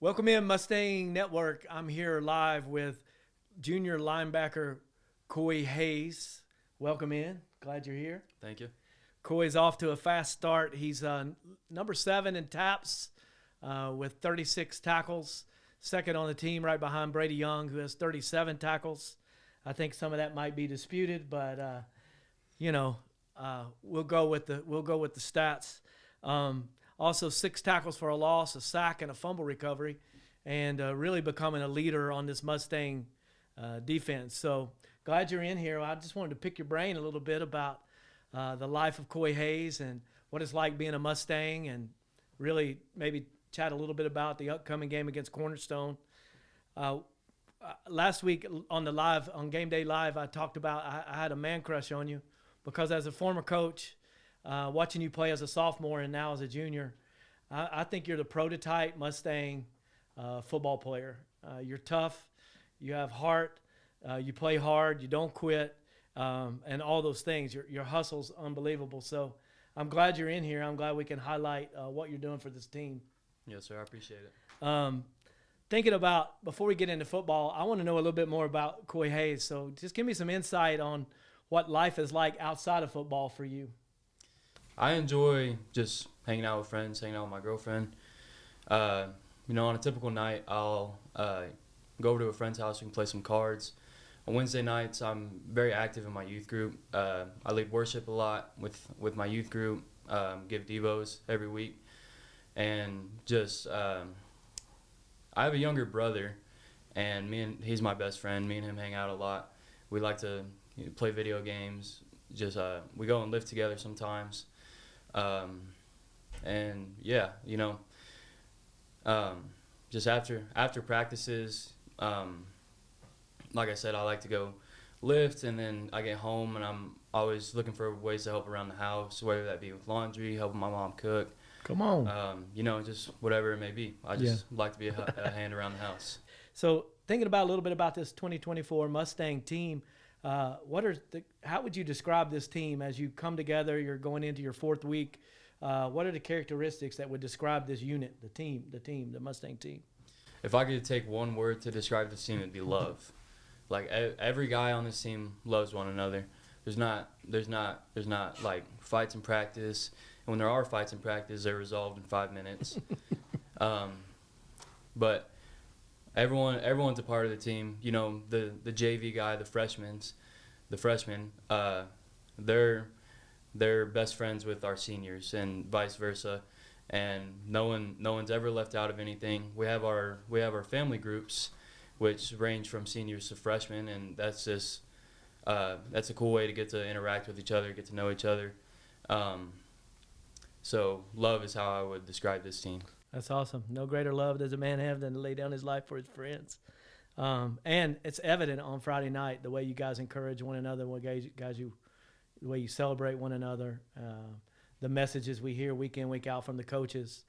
Welcome in Mustang Network. I'm here live with junior linebacker Coy Hayes. Welcome in. Glad you're here. Thank you. Coy's off to a fast start. He's number 7 in taps with 36 tackles. Second on the team right behind Brady Young, who has 37 tackles. I think some of that might be disputed, but we'll go with the stats. Also 6 tackles for a loss, a sack, and a fumble recovery, and really becoming a leader on this Mustang defense. So glad you're in here. I just wanted to pick your brain a little bit about the life of Coy Hayes and what it's like being a Mustang, and really maybe chat a little bit about the upcoming game against Cornerstone. Last week on Game Day Live, I talked about I had a man crush on you because as a former coach, watching you play as a sophomore and now as a junior, I think you're the prototype Mustang football player. You're tough, you have heart, you play hard, you don't quit, and all those things. Your hustle's unbelievable. So I'm glad you're in here. I'm glad we can highlight what you're doing for this team. Yes, sir. I appreciate it. Thinking about, before we get into football, I want to know a little bit more about Coy Hayes. So just give me some insight on what life is like outside of football for you. I enjoy just hanging out with friends, hanging out with my girlfriend. On a typical night, I'll go over to a friend's house. We can play some cards. On Wednesday nights, I'm very active in my youth group. I lead worship a lot with my youth group, give devos every week. And just I have a younger brother, and he's my best friend. Me and him hang out a lot. We like to play video games. Just we go and live together sometimes. Just after practices, like I said, I like to go lift, and then I get home and I'm always looking for ways to help around the house, whether that be with laundry, helping my mom cook. Come on. Just whatever it may be. I just like to be a hand around the house. So thinking about a little bit about this 2024 Mustang team, how would you describe this team as you come together? You're going into your 4th week. What are the characteristics that would describe this unit, the Mustang team? If I could take one word to describe this team, it'd be love. Like every guy on this team loves one another. There's not like fights in practice. And when there are fights in practice, they're resolved in 5 minutes. But everyone's a part of the team. The JV guy, the freshmen, they're best friends with our seniors and vice versa. And no one's ever left out of anything. We have our family groups, which range from seniors to freshmen, and that's a cool way to get to interact with each other, get to know each other. So love is how I would describe this team. That's awesome. No greater love does a man have than to lay down his life for his friends. And it's evident on Friday night, the way you guys encourage one another, the way you celebrate one another, the messages we hear week in, week out from the coaches.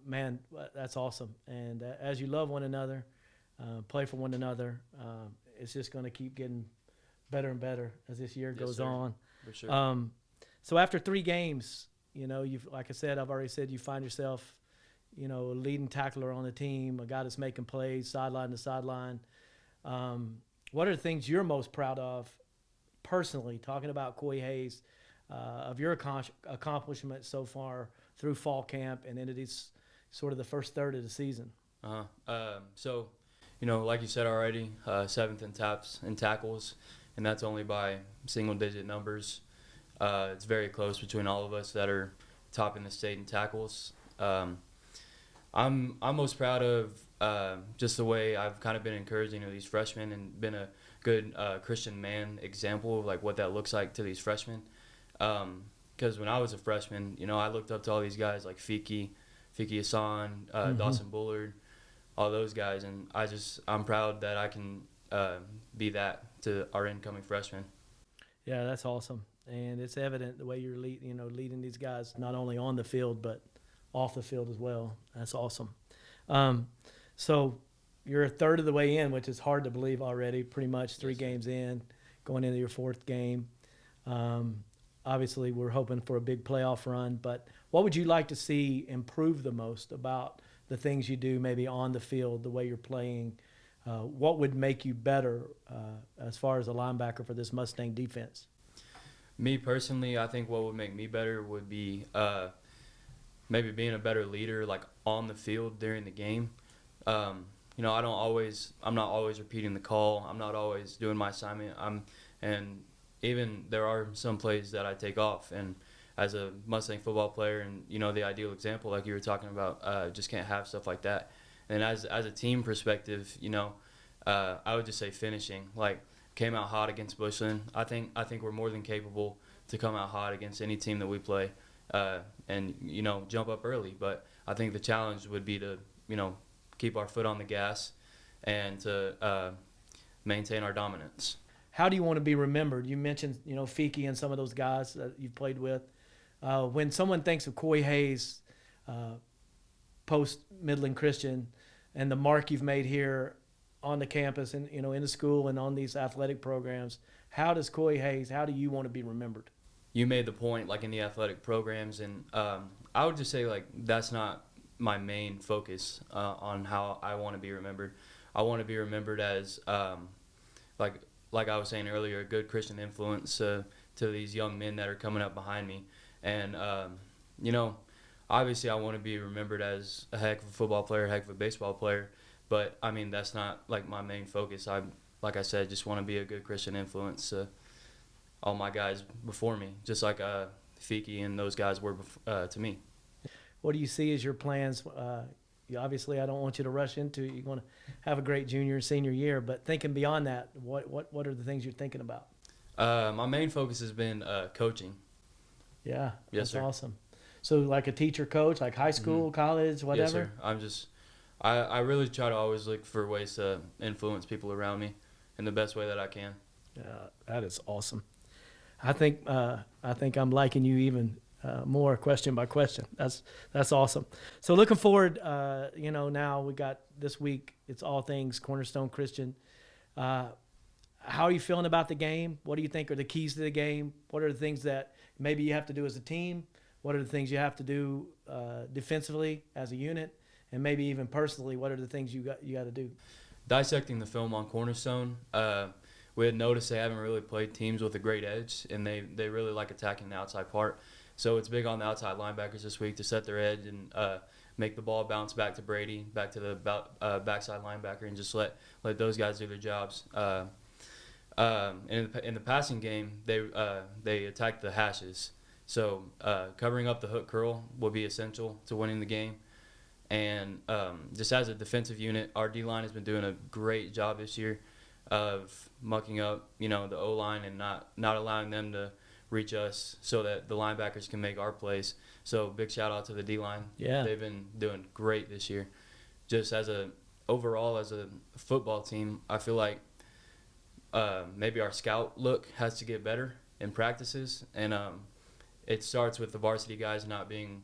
Man, that's awesome. And as you love one another, play for one another, it's just going to keep getting better and better as this year goes on. For sure. So after 3 games, like I said, I've already said you find yourself, a leading tackler on the team, a guy that's making plays sideline to sideline. What are the things you're most proud of personally, talking about Coy Hayes, of your accomplishments so far through fall camp and into these sort of the first third of the season? So, like you said already, 7th in taps and tackles, and that's only by single-digit numbers. It's very close between all of us that are top in the state in tackles. I'm most proud of just the way I've kind of been encouraging these freshmen and been a good Christian man example of like what that looks like to these freshmen. Because when I was a freshman, I looked up to all these guys like Fiki Hassan, Dawson Bullard, all those guys, and I'm proud that I can be that to our incoming freshmen. Yeah, that's awesome. And it's evident the way you're leading these guys not only on the field but off the field as well. That's awesome. So you're a third of the way in, which is hard to believe already. Pretty much 3 games in, going into your 4th game. Obviously, we're hoping for a big playoff run. But what would you like to see improve the most about the things you do maybe on the field, the way you're playing, what would make you better as far as a linebacker for this Mustang defense? Me personally, I think what would make me better would be maybe being a better leader, like on the field during the game. You know, I'm not always repeating the call. I'm not always doing my assignment. And even there are some plays that I take off. And as a Mustang football player, and you know, the ideal example, like you were talking about, just can't have stuff like that. And as a team perspective, you know, I would just say finishing. Like, came out hot against Bushland. I think we're more than capable to come out hot against any team that we play, and you know, jump up early. But I think the challenge would be to, you know, keep our foot on the gas and to maintain our dominance. How do you want to be remembered? You mentioned, you know, Fiki and some of those guys that you've played with. When someone thinks of Coy Hayes, post Midland Christian, and the mark you've made here on the campus and, you know, in the school and on these athletic programs, how do you want to be remembered? You made the point, like in the athletic programs, and I would just say, like, that's not my main focus on how I want to be remembered. I want to be remembered as, like I was saying earlier, a good Christian influence to these young men that are coming up behind me. And, you know, obviously I want to be remembered as a heck of a football player, a heck of a baseball player. But, I mean, that's not, like, my main focus. Like I said, just want to be a good Christian influence to all my guys before me, just like Fiki and those guys were to me. What do you see as your plans? Obviously, I don't want you to rush into it. You want to have a great junior and senior year, but thinking beyond that, what are the things you're thinking about? My main focus has been coaching. Yeah, yes, that's sir. Awesome. So like a teacher coach, like high school, college, whatever? Yes, sir. I really try to always look for ways to influence people around me in the best way that I can. Yeah, that is awesome. I think I'm liking you even more question by question. That's awesome. So looking forward, you know, now we got this week, it's all things Cornerstone Christian. How are you feeling about the game? What do you think are the keys to the game? What are the things that maybe you have to do as a team? What are the things you have to do defensively as a unit? And maybe even personally, what are the things you got to do? Dissecting the film on Cornerstone, we had noticed they haven't really played teams with a great edge, and they really like attacking the outside part. So it's big on the outside linebackers this week to set their edge and make the ball bounce back to Brady, back to the backside linebacker, and just let those guys do their jobs. In the passing game, they attacked the hashes. So covering up the hook curl will be essential to winning the game. And just as a defensive unit, our D-line has been doing a great job this year of mucking up, you know, the O-line and not allowing them to reach us so that the linebackers can make our plays. So big shout out to the D-line. Yeah. They've been doing great this year. Just overall as a football team, I feel like maybe our scout look has to get better in practices. And it starts with the varsity guys not being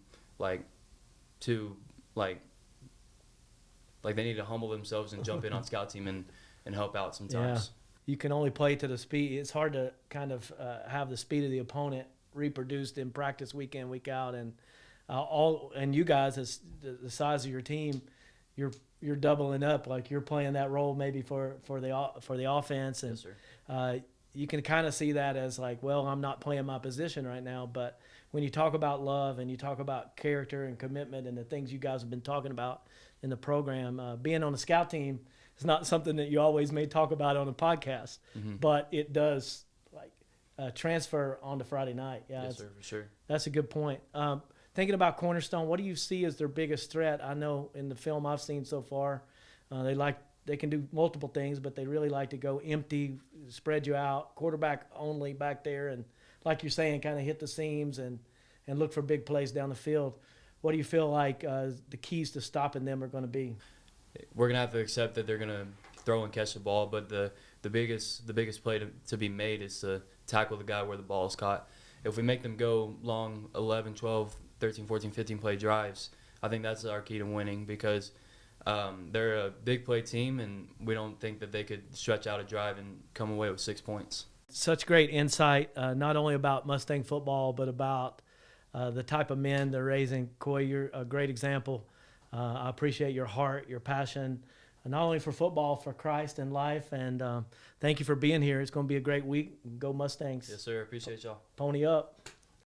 too they need to humble themselves and jump in on scout team and help out sometimes. Yeah. You can only play to the speed. It's hard to kind of have the speed of the opponent reproduced in practice week in, week out. And and you guys, as the size of your team, you're doubling up. Like you're playing that role maybe for the offense. And Yes, sir. you can kind of see that as like, well, I'm not playing my position right now. But when you talk about love and you talk about character and commitment and the things you guys have been talking about in the program, being on the scout team is not something that you always may talk about on a podcast, but it does transfer onto Friday night. Yeah, Yes, sir, for sure. That's a good point. Thinking about Cornerstone, what do you see as their biggest threat? I know in the film I've seen so far, they can do multiple things, but they really like to go empty, spread you out, quarterback only back there, and like you're saying, kind of hit the seams and look for big plays down the field. What do you feel like the keys to stopping them are going to be? We're gonna have to accept that they're gonna throw and catch the ball, but the biggest play to be made is to tackle the guy where the ball is caught. If we make them go long 11, 12, 13, 14, 15 play drives, I think that's our key to winning because they're a big play team, and we don't think that they could stretch out a drive and come away with 6 points. Such great insight, not only about Mustang football, but about the type of men they're raising. Coy, you're a great example. I appreciate your heart, your passion, not only for football, for Christ and life. And thank you for being here. It's going to be a great week. Go Mustangs. Yes, sir. Appreciate y'all. Pony up.